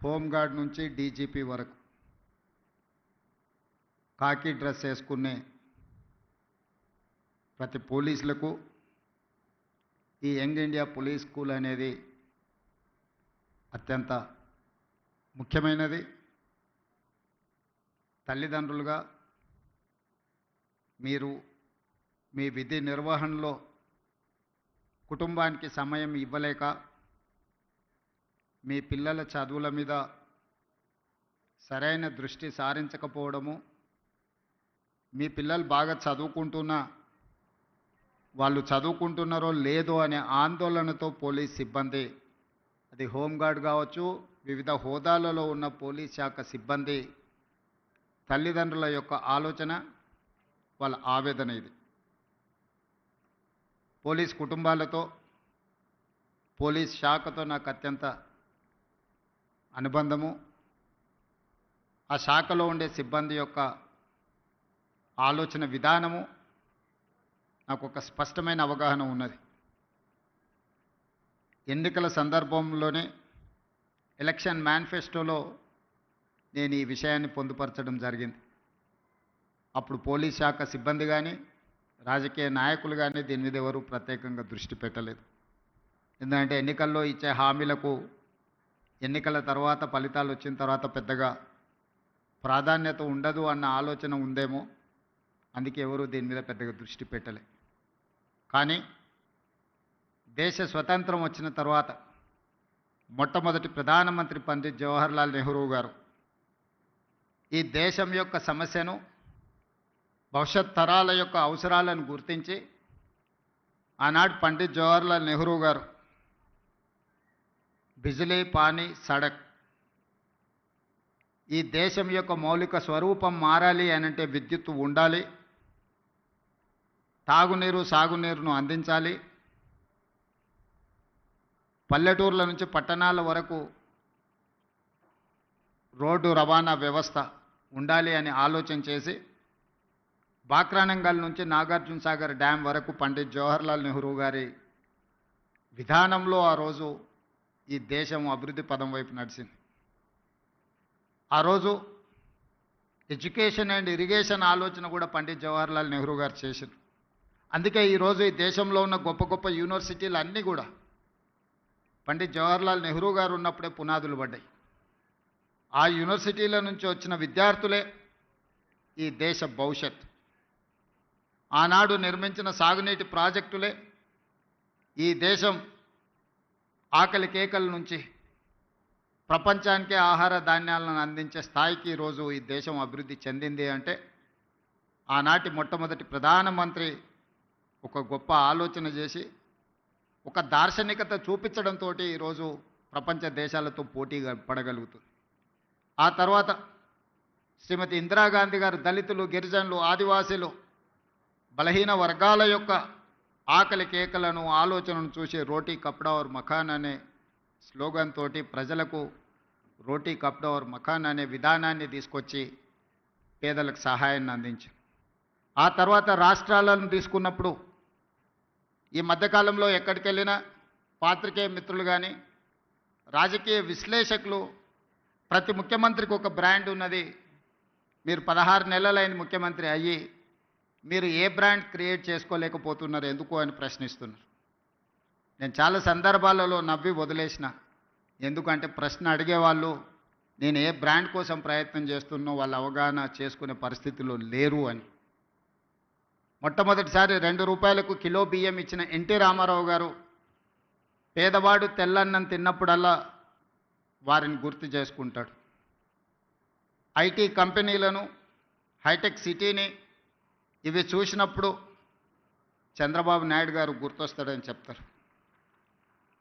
Home guard నుంచి DGP వరకు కాకి డ్రెస్ వేసుకునే ప్రతి పోలీసులకు ఈ యంగ్ ఇండియా పోలీస్ స్కూల్ అనేది అత్యంత ముఖ్యమైనది. తల్లిదండ్రులుగా మీరు మీ విధి నిర్వహణలో కుటుంబానికి సమయం ఇవ్వలేక మీ పిల్లల చదువుల మీద సరైన దృష్టి సారించకపోవడము, మీ పిల్లలు బాగా చదువుకుంటున్నా వాళ్ళు చదువుకుంటున్నారో లేదో అనే ఆందోళనతో పోలీస్ సిబ్బంది, అది హోంగార్డ్ కావచ్చు, వివిధ హోదాలలో ఉన్న పోలీస్ శాఖ సిబ్బంది తల్లిదండ్రుల యొక్క ఆలోచన, వాళ్ళ ఆవేదన ఇది. పోలీస్ కుటుంబాలతో, పోలీస్ శాఖతో నాకు అత్యంత అనుబంధము. ఆ శాఖలో ఉండే సిబ్బంది యొక్క ఆలోచన విధానము నాకు ఒక స్పష్టమైన అవగాహన ఉన్నది. ఎన్నికల సందర్భంలోనే ఎలక్షన్ మేనిఫెస్టోలో నేను ఈ విషయాన్ని పొందుపరచడం జరిగింది. అప్పుడు పోలీస్ శాఖ సిబ్బంది కానీ రాజకీయ నాయకులు కానీ దీని మీద ఎవరు ప్రత్యేకంగా దృష్టి పెట్టలేదు. ఎందుకంటే ఎన్నికల్లో ఇచ్చే హామీలకు ఎన్నికల తర్వాత ఫలితాలు వచ్చిన తర్వాత పెద్దగా ప్రాధాన్యత ఉండదు అన్న ఆలోచన ఉందేమో, అందుకే ఎవరు దీని మీద పెద్దగా దృష్టి పెట్టలే. కానీ దేశ స్వతంత్రం వచ్చిన తర్వాత మొట్టమొదటి ప్రధానమంత్రి పండిత్ జవహర్లాల్ నెహ్రూ గారు ఈ దేశం యొక్క సమస్యను, భవిష్యత్ తరాల యొక్క అవసరాలను గుర్తించి ఆనాడు పండిత్ జవహర్లాల్ నెహ్రూ గారు బిజిలీ, పానీ, సడక్, ఈ దేశం యొక్క మౌలిక స్వరూపం మారాలి అనంటే విద్యుత్తు ఉండాలి, తాగునీరు సాగునీరును అందించాలి, పల్లెటూర్ల నుంచి పట్టణాల వరకు రోడ్డు రవాణా వ్యవస్థ ఉండాలి అని ఆలోచన చేసి బాక్రానంగల్ నుంచి నాగార్జున సాగర్ డ్యామ్ వరకు పండిత్ జవహర్లాల్ నెహ్రూ గారి విధానంలో ఆ రోజు ఈ దేశం అభివృద్ధి పదం వైపు నడిచింది. ఆ రోజు ఎడ్యుకేషన్ అండ్ ఇరిగేషన్ ఆలోచన కూడా పండిత్ జవహర్లాల్ నెహ్రూ గారు చేశారు. అందుకే ఈరోజు ఈ దేశంలో ఉన్న గొప్ప గొప్ప యూనివర్సిటీలు అన్నీ కూడా పండిత్ జవహర్లాల్ నెహ్రూ గారు ఉన్నప్పుడే పునాదులు పడ్డాయి. ఆ యూనివర్సిటీల నుంచి వచ్చిన విద్యార్థులే ఈ దేశ భవిష్యత్. ఆనాడు నిర్మించిన సాగునీటి ప్రాజెక్టులే ఈ దేశం ఆకలి కేకల నుంచి ప్రపంచానికే ఆహార ధాన్యాలను అందించే స్థాయికి ఈరోజు ఈ దేశం అభివృద్ధి చెందింది అంటే ఆనాటి మొట్టమొదటి ప్రధానమంత్రి ఒక గొప్ప ఆలోచన చేసి ఒక దార్శనికత చూపించడంతో ఈరోజు ప్రపంచ దేశాలతో పోటీగా పడగలుగుతుంది. ఆ తర్వాత శ్రీమతి ఇందిరాగాంధీ గారు దళితులు, గిరిజనులు, ఆదివాసీలు, బలహీన వర్గాల యొక్క ఆకలి కేకలను, ఆలోచనను చూసి రోటీ కప్డా ఔర్ మకాన్ అనే స్లోగన్ తోటి ప్రజలకు రోటీ కప్డా ఔర్ మకాన్ అనే విధానాన్ని తీసుకొచ్చి పేదలకు సహాయాన్ని అందించారు. ఆ తర్వాత రాష్ట్రాలను తీసుకున్నప్పుడు ఈ మధ్యకాలంలో ఎక్కడికి వెళ్ళినా పాత్రికేయ మిత్రులు కానీ రాజకీయ విశ్లేషకులు ప్రతి ముఖ్యమంత్రికి ఒక బ్రాండ్ ఉన్నది, మీరు 16 నెలలైన ముఖ్యమంత్రి అయ్యి మీరు ఏ బ్రాండ్ క్రియేట్ చేసుకోలేకపోతున్నారు ఎందుకు అని ప్రశ్నిస్తున్నారు. నేను చాలా సందర్భాలలో నవ్వి వదిలేసిన, ఎందుకంటే ప్రశ్న అడిగేవాళ్ళు నేను ఏ బ్రాండ్ కోసం ప్రయత్నం చేస్తున్నో వాళ్ళు అవగాహన చేసుకునే పరిస్థితుల్లో లేరు అని. మొట్టమొదటిసారి 2 రూపాయలకు కిలో బియ్యం ఇచ్చిన ఎన్టీ రామారావు గారు పేదవాడు తెల్లన్నం తిన్నప్పుడల్లా వారిని గుర్తు చేసుకుంటాడు. ఐటీ కంపెనీలను, హైటెక్ సిటీని ఇవి చూసినప్పుడు చంద్రబాబు నాయుడు గారు గుర్తొస్తాడని చెప్తారు.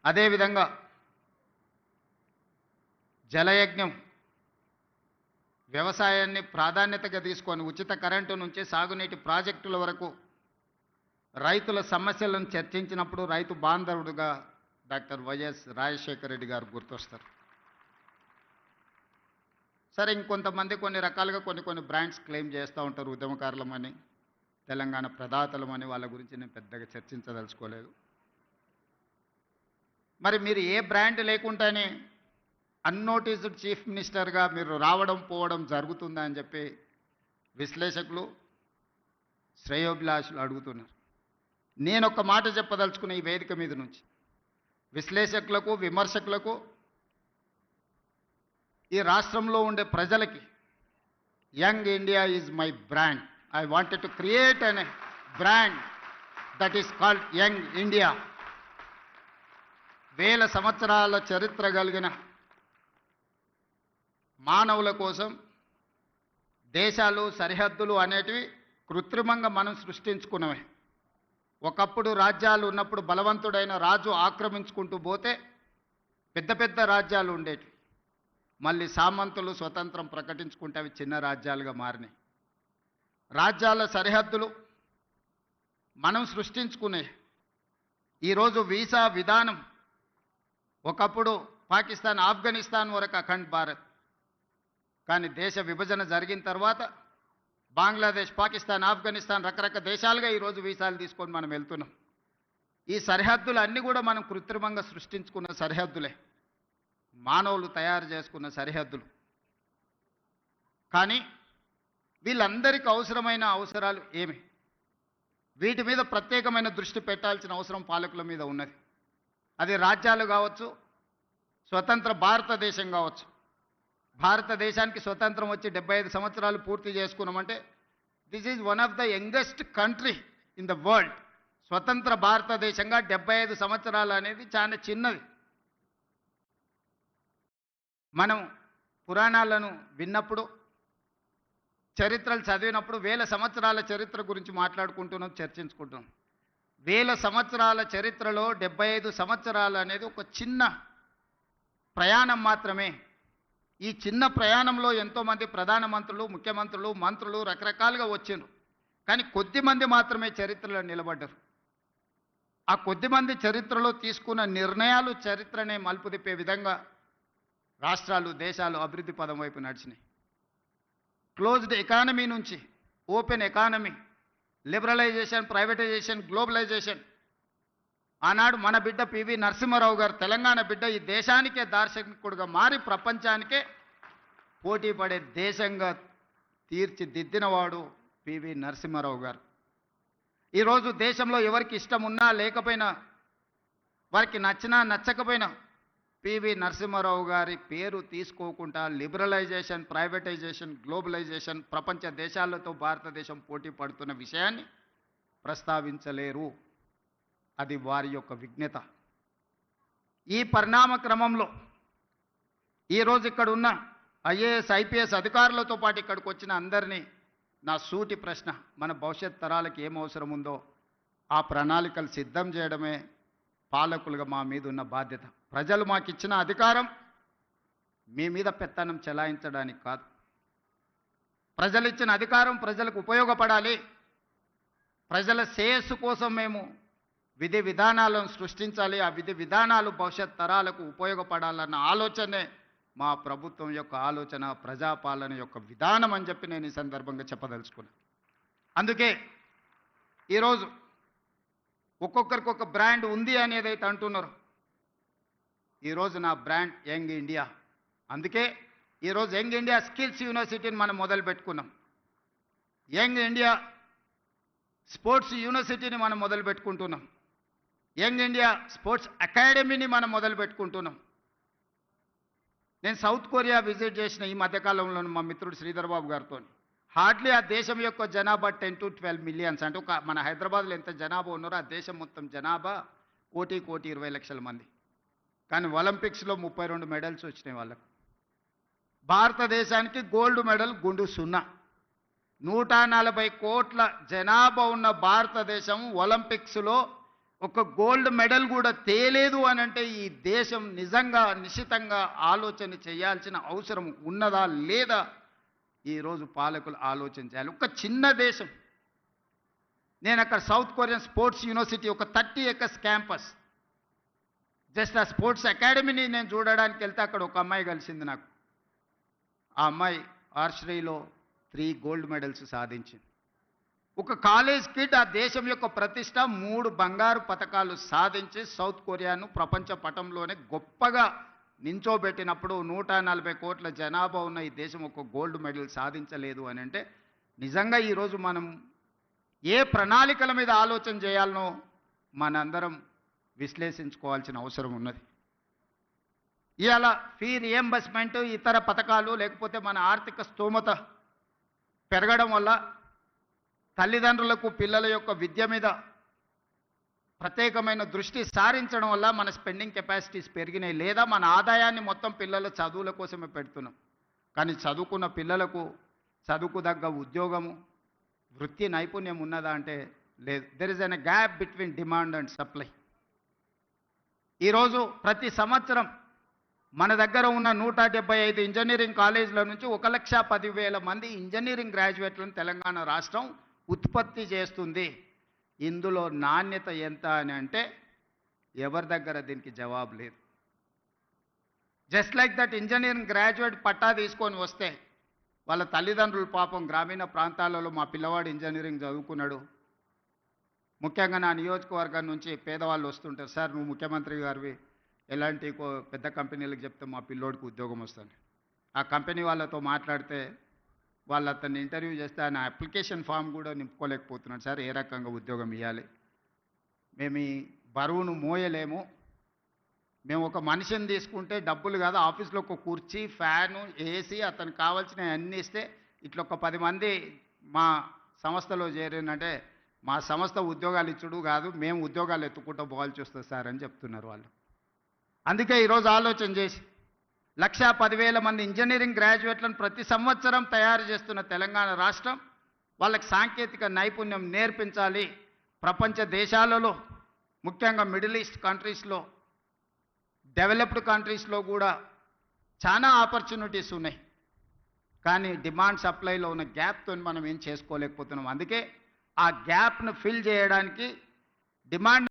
అదేవిధంగా జలయజ్ఞం, వ్యవసాయాన్ని ప్రాధాన్యతగా తీసుకొని ఉచిత కరెంటు నుంచి సాగునీటి ప్రాజెక్టుల వరకు రైతుల సమస్యలను చర్చించినప్పుడు రైతు బాంధవుడుగా డాక్టర్ వైఎస్ రాజశేఖర రెడ్డి గారు గుర్తొస్తారు. సరే, ఇంకొంతమంది కొన్ని రకాలుగా కొన్ని బ్రాండ్స్ క్లెయిమ్ చేస్తూ ఉంటారు, ఉద్యమకారులమని, తెలంగాణ ప్రదాతలమని. వాళ్ళ గురించి నేను పెద్దగా చర్చించదలుచుకోలేదు. మరి మీరు ఏ బ్రాండ్ లేకుండానే అన్నోటీస్డ్ చీఫ్ మినిస్టర్గా మీరు రావడం పోవడం జరుగుతుందా అని చెప్పి విశ్లేషకులు శ్రేయోభిలాషులు అడుగుతున్నారు. నేను ఒక మాట చెప్పదలుచుకున్న ఈ వేదిక మీద నుంచి విశ్లేషకులకు, విమర్శకులకు, ఈ రాష్ట్రంలో ఉండే ప్రజలకి, young India is my brand. I wanted to create an brand that is called young India. వేల సంవత్సరాల చరిత్ర కలిగిన మానవుల కోసం దేశాలు, సరిహద్దులు అనేటివి కృత్రిమంగా మనం సృష్టించుకున్నవే. ఒకప్పుడు రాజ్యాలు ఉన్నప్పుడు బలవంతుడైన రాజు ఆక్రమించుకుంటూ పోతే పెద్ద పెద్ద రాజ్యాలు ఉండేవి. మళ్ళీ సామంతులు స్వతంత్రం ప్రకటించుకుంటే అవి చిన్న రాజ్యాలుగా మారినాయి. రాజ్యాల సరిహద్దులు మనం సృష్టించుకునే. ఈరోజు వీసా విధానం ఒకప్పుడు పాకిస్తాన్, ఆఫ్ఘనిస్తాన్ వరకు అఖండ్ భారత్. కానీ దేశ విభజన జరిగిన తర్వాత బంగ్లాదేశ్, పాకిస్తాన్, ఆఫ్ఘనిస్తాన్ రకరకాల దేశాలుగా ఈరోజు వీసాలు తీసుకొని మనం వెళ్తున్నాం. ఈ సరిహద్దులు అన్నీ కూడా మనం కృత్రిమంగా సృష్టించుకున్న సరిహద్దులే, మానవులు తయారు చేసుకున్న సరిహద్దులు. కానీ వీళ్ళందరికీ అవసరమైన అవసరాలు ఏమి? వీటి మీద ప్రత్యేకమైన దృష్టి పెట్టాల్సిన అవసరం పాలకుల మీద ఉన్నది. అది రాజ్యాలు కావచ్చు, స్వతంత్ర భారతదేశం కావచ్చు. భారతదేశానికి స్వతంత్రం వచ్చి 75 సంవత్సరాలు పూర్తి చేసుకున్నామంటే this is one of the youngest country in the world. స్వతంత్ర భారతదేశంగా 75 సంవత్సరాలు అనేది చాలా చిన్నది. మనం పురాణాలను విన్నప్పుడు, చరిత్రలు చదివినప్పుడు వేల సంవత్సరాల చరిత్ర గురించి మాట్లాడుకుంటున్నాం, చర్చించుకుంటున్నాం. వేల సంవత్సరాల చరిత్రలో 75 సంవత్సరాలు అనేది ఒక చిన్న ప్రయాణం మాత్రమే. ఈ చిన్న ప్రయాణంలో ఎంతోమంది ప్రధానమంత్రులు, ముఖ్యమంత్రులు, మంత్రులు రకరకాలుగా వచ్చిండ్రు. కానీ కొద్దిమంది మాత్రమే చరిత్రలో నిలబడ్డారు. ఆ కొద్దిమంది చరిత్రలో తీసుకున్న నిర్ణయాలు చరిత్రనే మలుపు తిప్పే విధంగా రాష్ట్రాలు, దేశాలు అభివృద్ధి పదం వైపు నడిచినాయి. క్లోజ్డ్ ఎకానమీ నుంచి open economy, liberalisation, privatisation, globalisation. ఆనాడు మన బిడ్డ పివి నరసింహారావు గారు, తెలంగాణ బిడ్డ, ఈ దేశానికే దార్శనికుడుగా మారి ప్రపంచానికే పోటీ పడే దేశంగా తీర్చిదిద్దినవాడు పివి నరసింహారావు గారు. ఈరోజు దేశంలో ఎవరికి ఇష్టం ఉన్నా లేకపోయినా, వారికి నచ్చినా నచ్చకపోయినా పివి నరసింహారావు గారి పేరు తీసుకోకుండా లిబరలైజేషన్, ప్రైవేటైజేషన్, గ్లోబలైజేషన్, ప్రపంచ దేశాలతో భారతదేశం పోటీ పడుతున్న విషయాన్ని ప్రస్తావించలేరు. అది వారి యొక్క విజ్ఞత. ఈ పరిణామ క్రమంలో ఈరోజు ఇక్కడ ఉన్న ఐఏఎస్, ఐపీఎస్ అధికారులతో పాటు ఇక్కడికి వచ్చిన అందరినీ నా సూటి ప్రశ్న, మన భవిష్యత్ తరాలకు ఏం అవసరం ఉందో ఆ ప్రణాళికలు సిద్ధం చేయడమే పాలకులుగా మా మీద ఉన్న బాధ్యత. ప్రజలు మాకు ఇచ్చిన అధికారం మీ మీద పెత్తనం చెలాయించడానికి కాదు. ప్రజలు ఇచ్చిన అధికారం ప్రజలకు ఉపయోగపడాలి. ప్రజల శ్రేయస్సు కోసం మేము విధి విధానాలను సృష్టించాలి. ఆ విధి విధానాలు భవిష్యత్ తరాలకు ఉపయోగపడాలన్న ఆలోచనే మా ప్రభుత్వం యొక్క ఆలోచన, ప్రజాపాలన యొక్క విధానం అని చెప్పి నేను ఈ సందర్భంగా చెప్పదలుచుకున్నాను. అందుకే ఈరోజు ఒక్కొక్కరికి ఒక బ్రాండ్ ఉంది అనేదైతే అంటున్నారు. ఈరోజు నా బ్రాండ్ యంగ్ ఇండియా. అందుకే ఈరోజు యంగ్ ఇండియా స్కిల్స్ యూనివర్సిటీని మనం మొదలు పెట్టుకున్నాం. యంగ్ ఇండియా స్పోర్ట్స్ యూనివర్సిటీని మనం మొదలు పెట్టుకుంటున్నాం. యంగ్ ఇండియా స్పోర్ట్స్ అకాడమీని మనం మొదలు పెట్టుకుంటున్నాం. నేను సౌత్ కొరియా విజిట్ చేసిన ఈ మధ్యకాలంలో మా మిత్రుడు శ్రీధర్ బాబు గారితో. హార్డ్లీ ఆ దేశం యొక్క జనాభా 10 to 12 మిలియన్స్. అంటే ఒక మన హైదరాబాద్లో ఎంత జనాభా ఉన్నారో ఆ దేశం మొత్తం జనాభా 1,20,00,000 మంది. కానీ ఒలింపిక్స్లో 32 మెడల్స్ వచ్చినాయి వాళ్ళకు. భారతదేశానికి గోల్డ్ మెడల్ గుండు 0. 140 కోట్ల జనాభా ఉన్న భారతదేశం ఒలింపిక్స్లో ఒక గోల్డ్ మెడల్ కూడా తేలేదు అని అంటే ఈ దేశం నిజంగా నిశ్చితంగా ఆలోచన చేయాల్సిన అవసరం ఉన్నదా లేదా ఈరోజు పాలకులు ఆలోచన చేయాలి. ఒక చిన్న దేశం. నేను అక్కడ సౌత్ కొరియన్ స్పోర్ట్స్ యూనివర్సిటీ ఒక 30 acres క్యాంపస్, జస్ట్ ఆ స్పోర్ట్స్ అకాడమీని నేను చూడడానికి వెళ్తే అక్కడ ఒక అమ్మాయి కలిసింది నాకు. ఆ అమ్మాయి ఆర్చరీలో 3 గోల్డ్ మెడల్స్ సాధించింది. ఒక కాలేజ్ కిడ్ ఆ దేశం యొక్క ప్రతిష్ట 3 బంగారు పతకాలు సాధించి సౌత్ కొరియాను ప్రపంచ పటంలోనే గొప్పగా నించోబెట్టినప్పుడు 140 కోట్ల జనాభా ఉన్న ఈ దేశం ఒక గోల్డ్ మెడల్ సాధించలేదు అని అంటే నిజంగా ఈరోజు మనం ఏ ప్రణాళికల మీద ఆలోచన చేయాలనో మనందరం విశ్లేషించుకోవాల్సిన అవసరం ఉన్నది. ఇవాళ ఫీ రియంబర్స్మెంట్ ఇతర పథకాలు లేకపోతే మన ఆర్థిక స్తోమత పెరగడం వల్ల తల్లిదండ్రులకు పిల్లల యొక్క విద్య మీద ప్రత్యేకమైన దృష్టి సారించడం వల్ల మన స్పెండింగ్ కెపాసిటీస్ పెరిగినాయి, లేదా మన ఆదాయాన్ని మొత్తం పిల్లల చదువుల కోసమే పెడుతున్నాం. కానీ చదువుకున్న పిల్లలకు చదువుకు తగ్గ ఉద్యోగము వృత్తి నైపుణ్యం ఉన్నదా అంటే లేదు. There is an gap between demand and supply. ఈరోజు ప్రతి సంవత్సరం మన దగ్గర ఉన్న 175 ఇంజనీరింగ్ కాలేజీల నుంచి 1,10,000 మంది ఇంజనీరింగ్ గ్రాడ్యుయేట్లను తెలంగాణ రాష్ట్రం ఉత్పత్తి చేస్తుంది. ఇందులో నాణ్యత ఎంత అని అంటే ఎవరి దగ్గర దీనికి జవాబు లేదు. Just like that engineering graduate పట్టా తీసుకొని వస్తే వాళ్ళ తల్లిదండ్రులు పాపం గ్రామీణ ప్రాంతాలలో మా పిల్లవాడు ఇంజనీరింగ్ చదువుకున్నాడు, ముఖ్యంగా నా నియోజకవర్గం నుంచి పేదవాళ్ళు వస్తుంటారు, సార్ నువ్వు ముఖ్యమంత్రి గారివి ఎలాంటి పెద్ద కంపెనీలకు చెప్తే మా పిల్లోడికి ఉద్యోగం వస్తుంది. ఆ కంపెనీ వాళ్ళతో మాట్లాడితే వాళ్ళు అతన్ని ఇంటర్వ్యూ చేస్తే ఆయన అప్లికేషన్ ఫామ్ కూడా నింపుకోలేకపోతున్నాడు, సార్ ఏ రకంగా ఉద్యోగం ఇవ్వాలి, మేము ఈ బరువును మోయలేము, మేము ఒక మనిషిని తీసుకుంటే డబ్బులు కాదు, ఆఫీస్లో ఒక కుర్చీ ఫ్యాను ఏసీ అతనికి కావాల్సినవి అన్నీ ఇస్తే ఇట్లా ఒక 10 మంది మా సంస్థలో చేరినంటే మా సంస్థ ఉద్యోగాలు ఇచ్చుడు కాదు, మేము ఉద్యోగాలు ఎత్తుకుంటూ పోవాల్సి వస్తుంది సార్ అని చెప్తున్నారు వాళ్ళు. అందుకే ఈరోజు ఆలోచన చేసి 1,10,000 మంది ఇంజనీరింగ్ గ్రాడ్యుయేట్లను ప్రతి సంవత్సరం తయారు చేస్తున్న తెలంగాణ రాష్ట్రం వాళ్ళకి సాంకేతిక నైపుణ్యం నేర్పించాలి. ప్రపంచ దేశాలలో ముఖ్యంగా మిడిల్ ఈస్ట్ కంట్రీస్లో డెవలప్డ్ కంట్రీస్లో కూడా చాలా ఆపర్చునిటీస్ ఉన్నాయి, కానీ డిమాండ్ సప్లైలో ఉన్న గ్యాప్తో మనం ఏం చేసుకోలేకపోతున్నాం. అందుకే ఆ గ్యాప్ను ఫిల్ చేయడానికి డిమాండ్